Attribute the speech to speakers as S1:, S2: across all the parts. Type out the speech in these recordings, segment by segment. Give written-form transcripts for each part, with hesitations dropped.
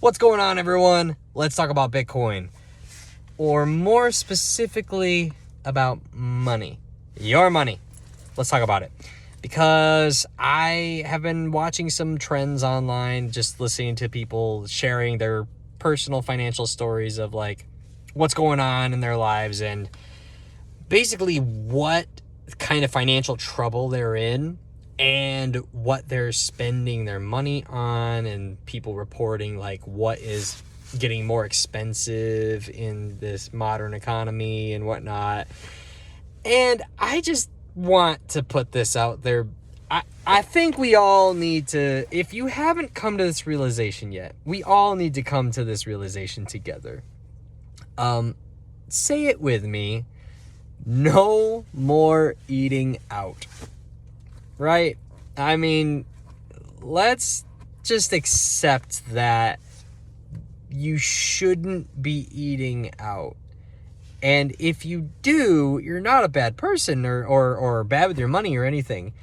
S1: What's going on, everyone? Let's talk about Bitcoin, or more specifically about money. Your money. Let's talk about it, because I have been watching some trends online, just listening to people sharing their personal financial stories of like what's going on in their lives and basically what kind of financial trouble they're in and what they're spending their money on, and people reporting like what is getting more expensive in this modern economy and whatnot. And I just want to put this out there. I think we all need to, if you haven't come to this realization yet, we all need to come to this realization together. Say it with me. No more eating out. Right? I mean, let's just accept that you shouldn't be eating out. And if you do, you're not a bad person or bad with your money or anything.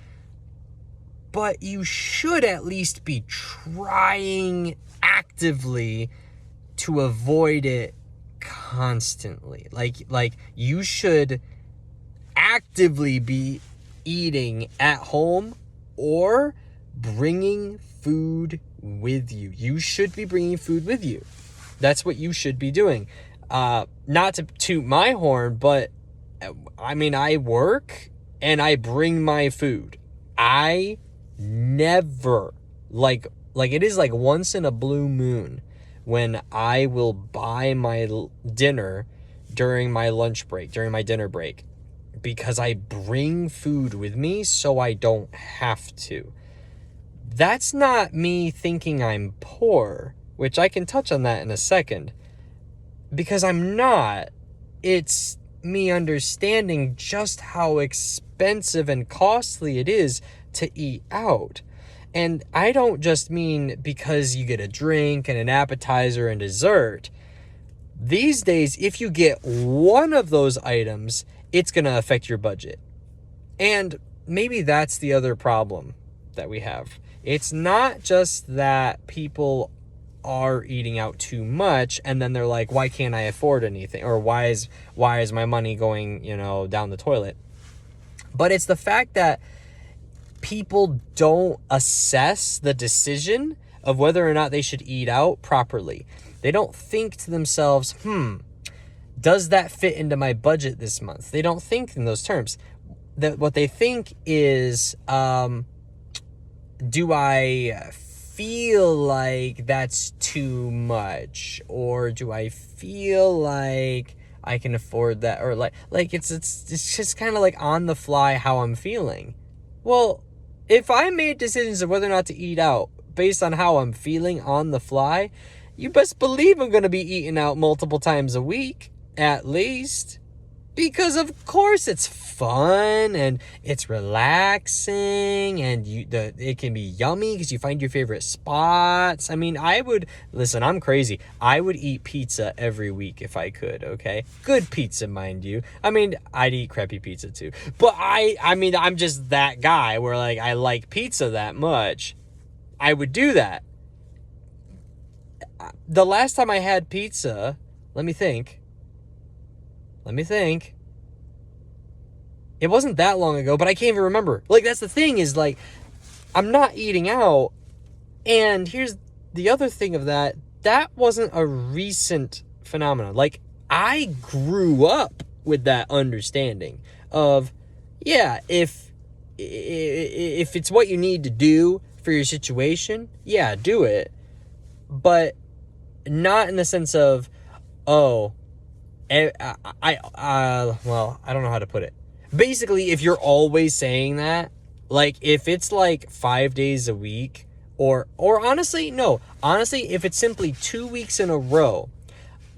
S1: But you should at least be trying actively to avoid it constantly. Like you should actively be eating at home or bringing food with you. You should be bringing food with you. That's what you should be doing. Not to toot my horn, but I mean, I work and I bring my food. I never, like it is like once in a blue moon when I will buy my dinner during my lunch break, during my dinner break, because I bring food with me so I don't have to. That's not me thinking I'm poor, which I can touch on that in a second, because I'm not. It's me understanding just how expensive and costly it is to eat out. And I don't just mean because you get a drink and an appetizer and dessert. These days, if you get one of those items, it's going to affect your budget. And maybe that's the other problem that we have. It's not just that people are eating out too much and then they're like, why can't I afford anything? Or why is my money going, down the toilet? But it's the fact that people don't assess the decision of whether or not they should eat out properly. They don't think to themselves, does that fit into my budget this month? They don't think in those terms. That what they think is, do I feel like that's too much, or do I feel like I can afford that, or like it's just kind of like on the fly how I'm feeling. Well, if I made decisions of whether or not to eat out based on how I'm feeling on the fly, you best believe I'm going to be eating out multiple times a week, at least. Because of course it's fun and it's relaxing and it can be yummy because you find your favorite spots. I mean, I'm crazy. I would eat pizza every week if I could, okay? Good pizza, mind you. I mean, I'd eat crappy pizza too. But I'm just that guy where like I like pizza that much. I would do that. The last time I had pizza, let me think. It wasn't that long ago, but I can't even remember. Like, that's the thing is, like, I'm not eating out. And here's the other thing of that. That wasn't a recent phenomenon. Like, I grew up with that understanding of, yeah, if it's what you need to do for your situation, yeah, do it. But not in the sense of, I don't know how to put it. Basically, if you're always saying that, like if it's like 5 days a week, or honestly, if it's simply 2 weeks in a row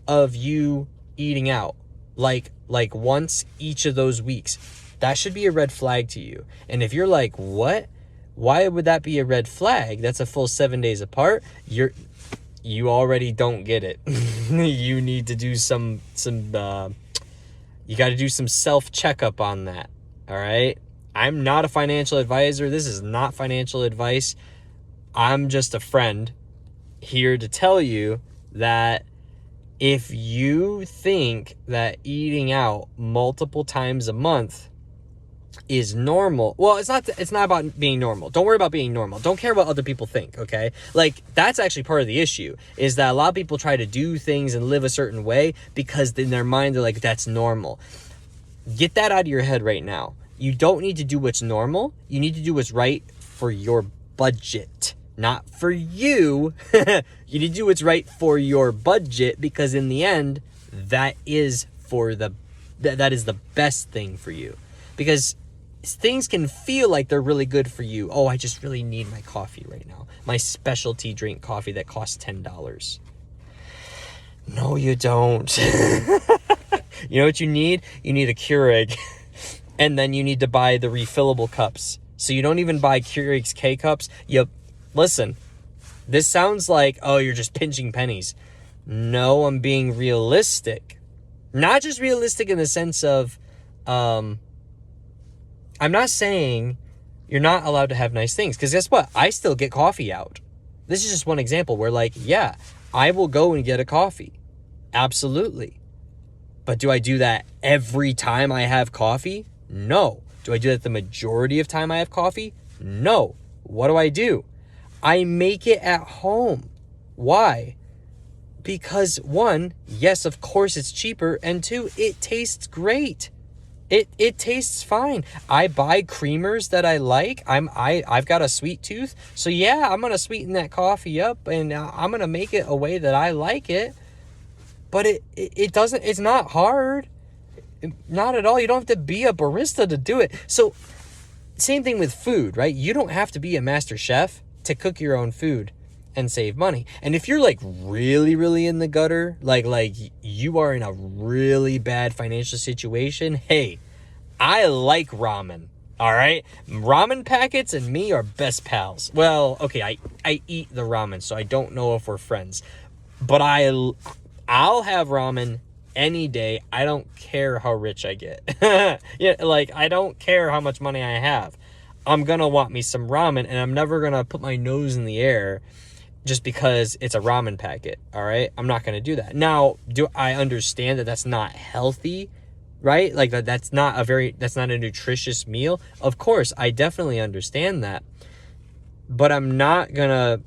S1: of you eating out, like once each of those weeks, that should be a red flag to you. And if you're like, what? Why would that be a red flag? That's a full 7 days apart. You already don't get it. You need to do you got to do some self-checkup on that. All right. I'm not a financial advisor. This is not financial advice. I'm just a friend here to tell you that if you think that eating out multiple times a month is normal, well, it's not about being normal. Don't worry about being normal. Don't care what other people think, okay? Like, that's actually part of the issue, is that a lot of people try to do things and live a certain way because in their mind they're like, that's normal. Get that out of your head right now. You don't need to do what's normal. You need to do what's right for your budget, not for you. You need to do what's right for your budget, because in the end, that is that is the best thing for you. Because things can feel like they're really good for you. Oh, I just really need my coffee right now. My specialty drink coffee that costs $10. No, you don't. You know what you need? You need a Keurig. And then you need to buy the refillable cups. So you don't even buy Keurig's K-Cups. Listen, this sounds like, oh, you're just pinching pennies. No, I'm being realistic. Not just realistic in the sense of, I'm not saying you're not allowed to have nice things. Because guess what? I still get coffee out. This is just one example where, like, yeah, I will go and get a coffee. Absolutely. But do I do that every time I have coffee? No. Do I do that the majority of time I have coffee? No. What do? I make it at home. Why? Because one, yes, of course it's cheaper, and two, it tastes great. It tastes fine. I buy creamers that I like. I've got a sweet tooth. So yeah, I'm going to sweeten that coffee up, and I'm going to make it a way that I like it. But it's not hard. Not at all. You don't have to be a barista to do it. So same thing with food, right? You don't have to be a master chef to cook your own food and save money. And if you're like really, really in the gutter, like you are in a really bad financial situation, hey, I like ramen. All right. Ramen packets and me are best pals. Well, okay. I eat the ramen, so I don't know if we're friends, but I'll have ramen any day. I don't care how rich I get. Yeah, like, I don't care how much money I have. I'm gonna want me some ramen, and I'm never gonna put my nose in the air just because it's a ramen packet. All right, I'm not gonna do that. Now, do I understand that that's not healthy, right? Like, that's not a nutritious meal. Of course, I definitely understand that, but I'm not gonna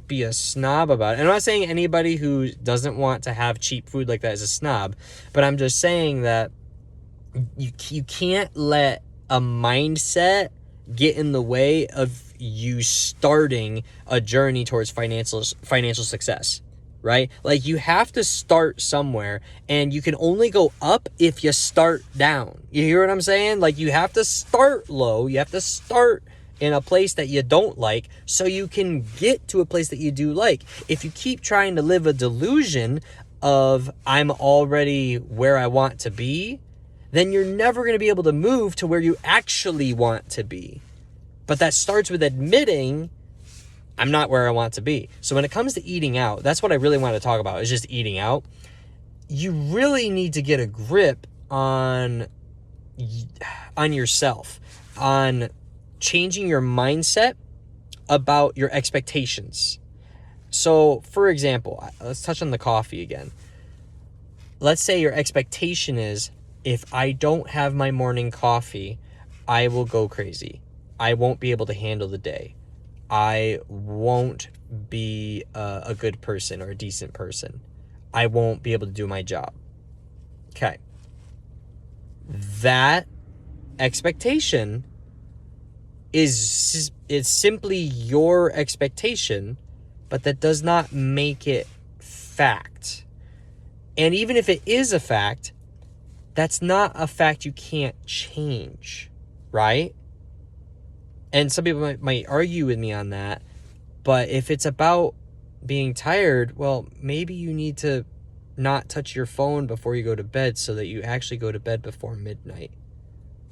S1: be a snob about it. And I'm not saying anybody who doesn't want to have cheap food like that is a snob, but I'm just saying that you can't let a mindset get in the way of you starting a journey towards financial success, right? Like, you have to start somewhere, and you can only go up if you start down. You hear what I'm saying? Like, you have to start low. You have to start in a place that you don't like so you can get to a place that you do like. If you keep trying to live a delusion of I'm already where I want to be, then you're never going to be able to move to where you actually want to be. But that starts with admitting I'm not where I want to be. So when it comes to eating out, that's what I really want to talk about, is just eating out. You really need to get a grip on yourself, on changing your mindset about your expectations. So, for example, let's touch on the coffee again. Let's say your expectation is, if I don't have my morning coffee, I will go crazy. I won't be able to handle the day. I won't be a good person or a decent person. I won't be able to do my job. Okay. That expectation is simply your expectation, but that does not make it fact. And even if it is a fact, that's not a fact you can't change, right? And some people might argue with me on that, but if it's about being tired, well, maybe you need to not touch your phone before you go to bed so that you actually go to bed before midnight.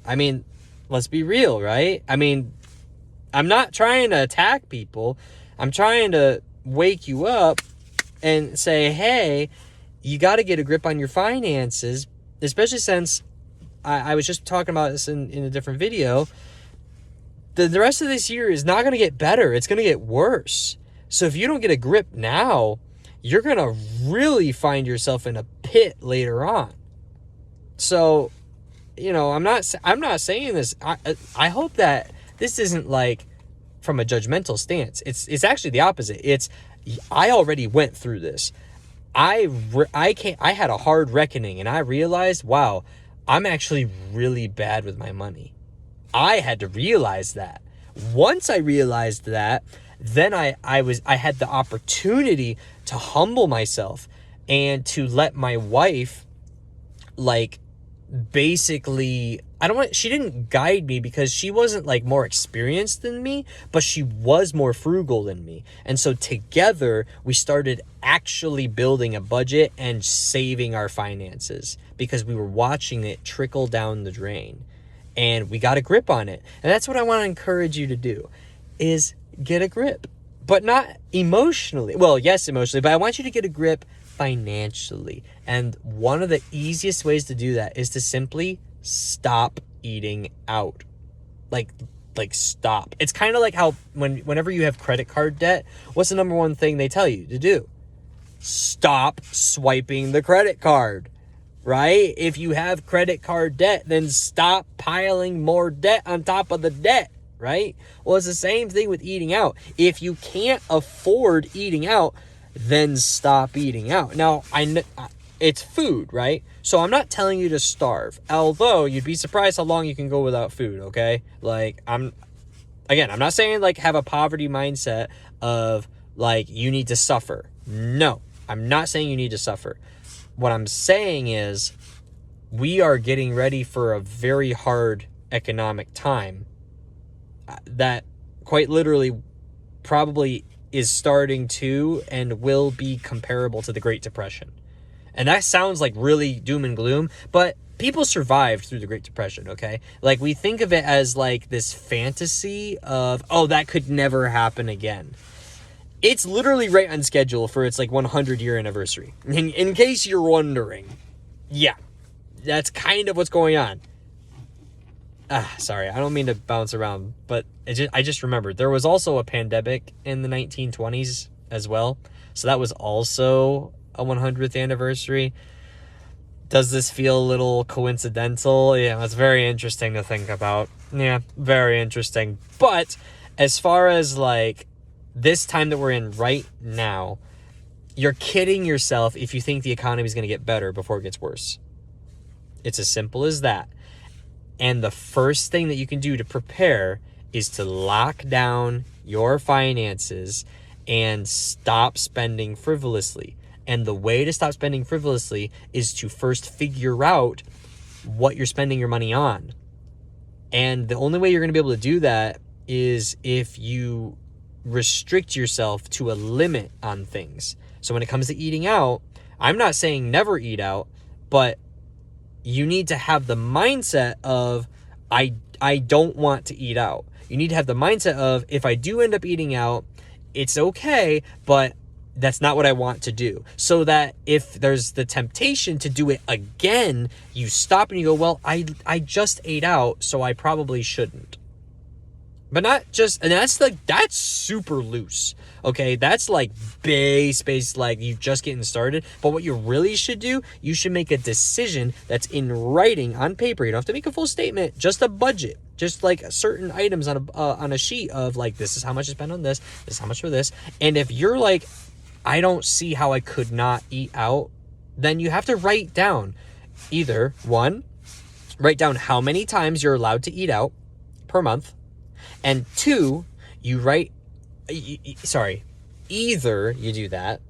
S1: I mean, let's be real, right? I mean, I'm not trying to attack people. I'm trying to wake you up and say, hey, you got to get a grip on your finances, especially since I was just talking about this in a different video. The rest of this year is not going to get better. It's going to get worse. So if you don't get a grip now, you're going to really find yourself in a pit later on. So, I'm not saying this. I hope that this isn't like from a judgmental stance. It's actually the opposite. I already went through this. I had a hard reckoning, and I realized, wow, I'm actually really bad with my money. I had to realize that. Once I realized that, then I had the opportunity to humble myself and to let my wife, like, basically, she didn't guide me because she wasn't like more experienced than me, but she was more frugal than me. And so together we started actually building a budget and saving our finances because we were watching it trickle down the drain, and we got a grip on it. And that's what I want to encourage you to do, is get a grip, but not emotionally. Well, yes, emotionally, but I want you to get a grip financially. And one of the easiest ways to do that is to simply stop eating out. Like stop. It's kind of like how whenever you have credit card debt, what's the number one thing they tell you to do? Stop swiping the credit card, right? If you have credit card debt, then stop piling more debt on top of the debt, right? Well, it's the same thing with eating out. If you can't afford eating out, then stop eating out. Now, it's food, right? So I'm not telling you to starve, although you'd be surprised how long you can go without food, okay? Like, I'm not saying like have a poverty mindset of like you need to suffer. No, I'm not saying you need to suffer. What I'm saying is we are getting ready for a very hard economic time that quite literally probably is starting to and will be comparable to the Great Depression. And that sounds like really doom and gloom, but people survived through the Great Depression, okay? Like, we think of it as like this fantasy of, oh, that could never happen again. It's literally right on schedule for its like 100-year anniversary. In case you're wondering. Yeah, that's kind of what's going on. Sorry, I don't mean to bounce around, but I just remembered there was also a pandemic in the 1920s as well. So that was also a 100th anniversary. Does this feel a little coincidental? Yeah, it's very interesting to think about. Yeah, very interesting. But as far as like this time that we're in right now, you're kidding yourself if you think the economy is going to get better before it gets worse. It's as simple as that. And the first thing that you can do to prepare is to lock down your finances and stop spending frivolously. And the way to stop spending frivolously is to first figure out what you're spending your money on. And the only way you're going to be able to do that is if you restrict yourself to a limit on things. So when it comes to eating out, I'm not saying never eat out, but you need to have the mindset of, I don't want to eat out. You need to have the mindset of, if I do end up eating out, it's okay, but that's not what I want to do. So that if there's the temptation to do it again, you stop and you go, well, I just ate out, so I probably shouldn't. But not just, and that's super loose, okay? That's like base, like you just getting started. But what you really should do, you should make a decision that's in writing on paper. You don't have to make a full statement, just a budget. Just like certain items on a sheet of like, this is how much I spend on this is how much for this. And if you're like, I don't see how I could not eat out, then you have to write down either one, write down how many times you're allowed to eat out per month. And two, either you do that,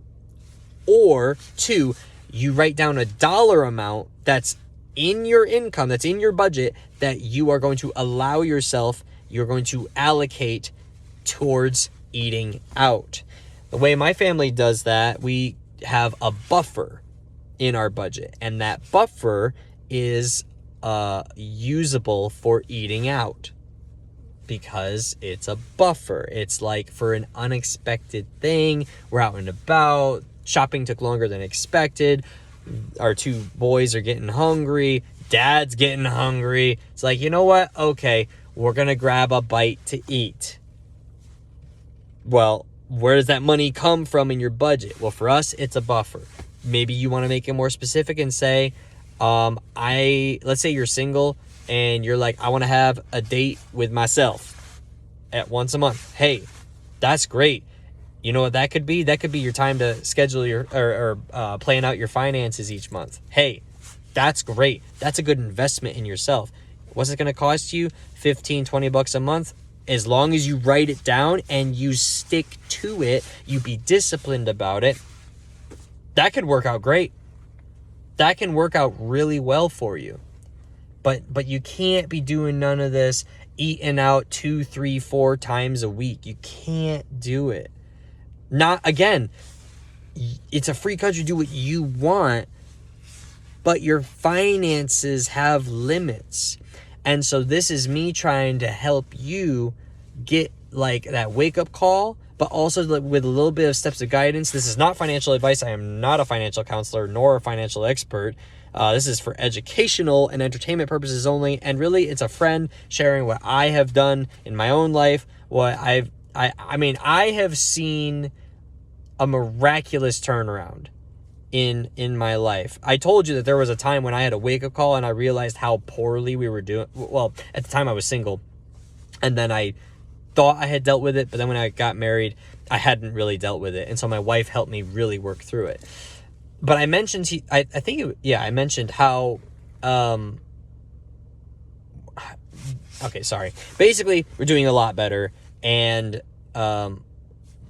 S1: or two, you write down a dollar amount that's in your income, that's in your budget, that you are going to allow yourself, you're going to allocate towards eating out. The way my family does that, we have a buffer in our budget, and that buffer is usable for eating out. Because it's a buffer. It's like for an unexpected thing. We're out and about. Shopping took longer than expected. Our two boys are getting hungry. Dad's getting hungry. It's like, you know what? Okay, we're going to grab a bite to eat. Well, where does that money come from in your budget? Well, for us, it's a buffer. Maybe you want to make it more specific and say, let's say you're single and you're like, I want to have a date with myself at once a month. Hey, that's great. You know what that could be? That could be your time to schedule your or plan out your finances each month. Hey, that's great. That's a good investment in yourself. What's it going to cost you? $15-20 a month. As long as you write it down and you stick to it, you be disciplined about it, that could work out great. That can work out really well for you. But you can't be doing none of this eating out 2, 3, 4 times a week. You can't do it. Not, again, it's a free country. Do what you want, but your finances have limits. And so this is me trying to help you get like that wake up call, but also with a little bit of steps of guidance. This is not financial advice. I am not a financial counselor nor a financial expert. This is for educational and entertainment purposes only. And really, it's a friend sharing what I have done in my own life. I have seen a miraculous turnaround in my life. I told you that there was a time when I had a wake-up call and I realized how poorly we were doing. Well, at the time I was single, and then I thought I had dealt with it, but then when I got married, I hadn't really dealt with it. And so my wife helped me really work through it. But I mentioned, I mentioned how, okay, sorry. Basically, we're doing a lot better. And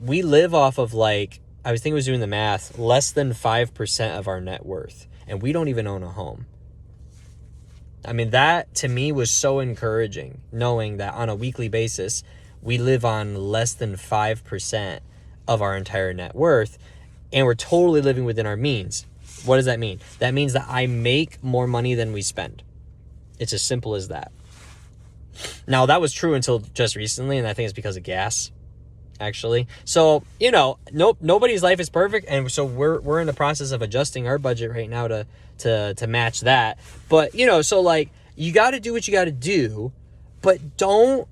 S1: we live off of I was doing the math, less than 5% of our net worth. And we don't even own a home. I mean, that to me was so encouraging, knowing that on a weekly basis, we live on less than 5% of our entire net worth. And we're totally living within our means. What does that mean? That means that I make more money than we spend. It's as simple as that. Now, that was true until just recently, and I think it's because of gas, actually. So, nobody's life is perfect, and so we're in the process of adjusting our budget right now to match that. But, so you got to do what you got to do, but don't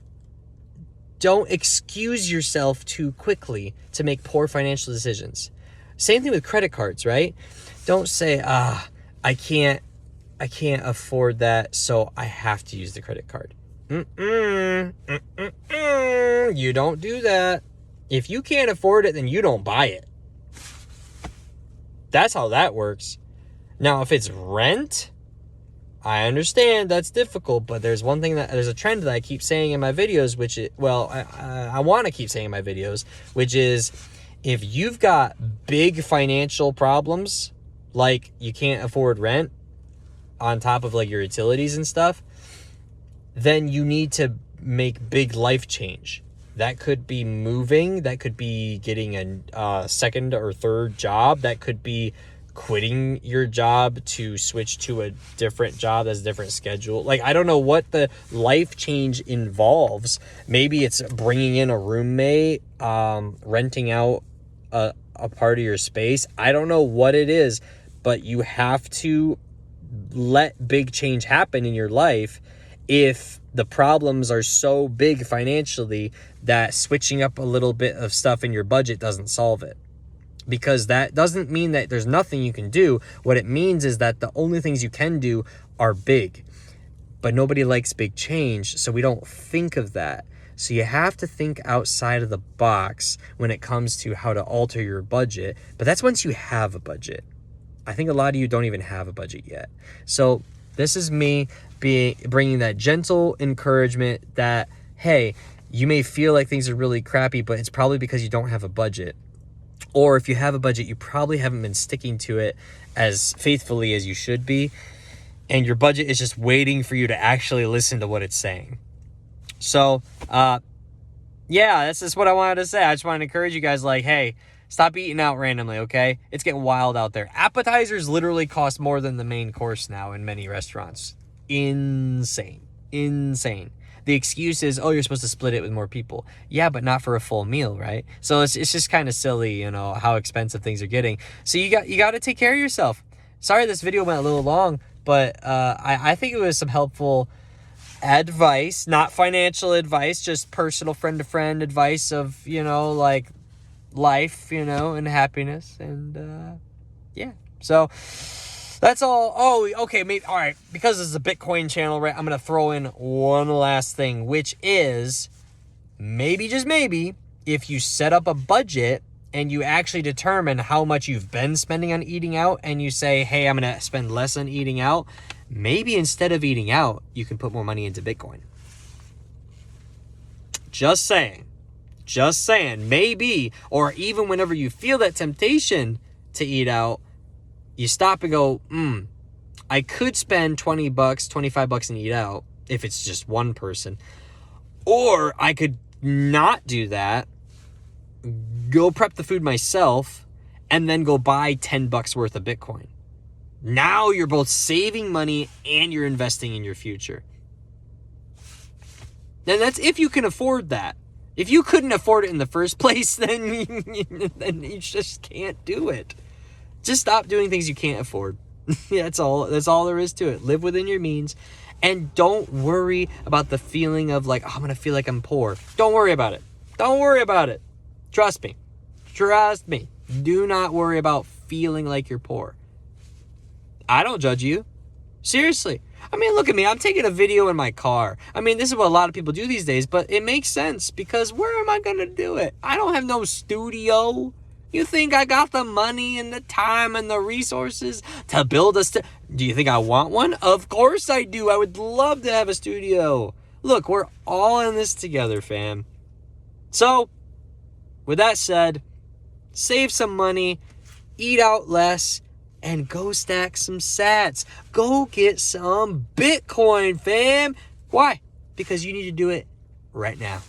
S1: excuse yourself too quickly to make poor financial decisions. Same thing with credit cards, right? Don't say, I can't afford that, so I have to use the credit card. You don't do that. If you can't afford it, then you don't buy it. That's how that works. Now, if it's rent, I understand that's difficult, but there's a trend that I keep saying in my videos, I want to keep saying in my videos, which is if you've got big financial problems, like you can't afford rent on top of your utilities and stuff, then you need to make big life change. That could be moving. That could be getting a second or third job. That could be quitting your job to switch to a different job that's a different schedule. I don't know what the life change involves. Maybe it's bringing in a roommate, renting out a part of your space. I don't know what it is, but you have to let big change happen in your life if the problems are so big financially that switching up a little bit of stuff in your budget doesn't solve it. Because that doesn't mean that there's nothing you can do. What it means is that the only things you can do are big. But nobody likes big change, so we don't think of that. So you have to think outside of the box when it comes to how to alter your budget. But that's once you have a budget. I think a lot of you don't even have a budget yet. So this is me bringing that gentle encouragement that, hey, you may feel like things are really crappy, but it's probably because you don't have a budget. Or if you have a budget, you probably haven't been sticking to it as faithfully as you should be. And your budget is just waiting for you to actually listen to what it's saying. So, this is what I wanted to say. I just want to encourage you guys hey, stop eating out randomly, okay? It's getting wild out there. Appetizers literally cost more than the main course now in many restaurants. Insane. The excuse is, you're supposed to split it with more people. Yeah, but not for a full meal, right? So it's just kind of silly, how expensive things are getting. So you got to take care of yourself. Sorry this video went a little long, but I think it was some helpful advice, not financial advice, just personal friend-to-friend advice of, life, and happiness. And yeah. So that's all. Oh, okay. Maybe, all right. Because this is a Bitcoin channel, right? I'm going to throw in one last thing, which is maybe, just maybe, if you set up a budget and you actually determine how much you've been spending on eating out and you say, hey, I'm going to spend less on eating out, maybe instead of eating out, you can put more money into Bitcoin. Just saying. Just saying. Maybe, or even whenever you feel that temptation to eat out, you stop and go, I could spend $20, $25 and eat out if it's just one person. Or I could not do that, go prep the food myself, and then go buy $10 worth of Bitcoin. Now you're both saving money and you're investing in your future. And that's if you can afford that. If you couldn't afford it in the first place, then you just can't do it. Just stop doing things you can't afford. That's all there is to it. Live within your means. And don't worry about the feeling of like, I'm going to feel like I'm poor. Don't worry about it. Don't worry about it. Trust me. Trust me. Do not worry about feeling like you're poor. I don't judge you. Seriously. I mean, look at me. I'm taking a video in my car. I mean, this is what a lot of people do these days, but it makes sense because where am I going to do it? I don't have no studio. You think I got the money and the time and the resources to build a do you think I want one? Of course I do. I would love to have a studio. Look, we're all in this together, fam. So, with that said, save some money, eat out less, and go stack some sats. Go get some Bitcoin, fam. Why? Because you need to do it right now.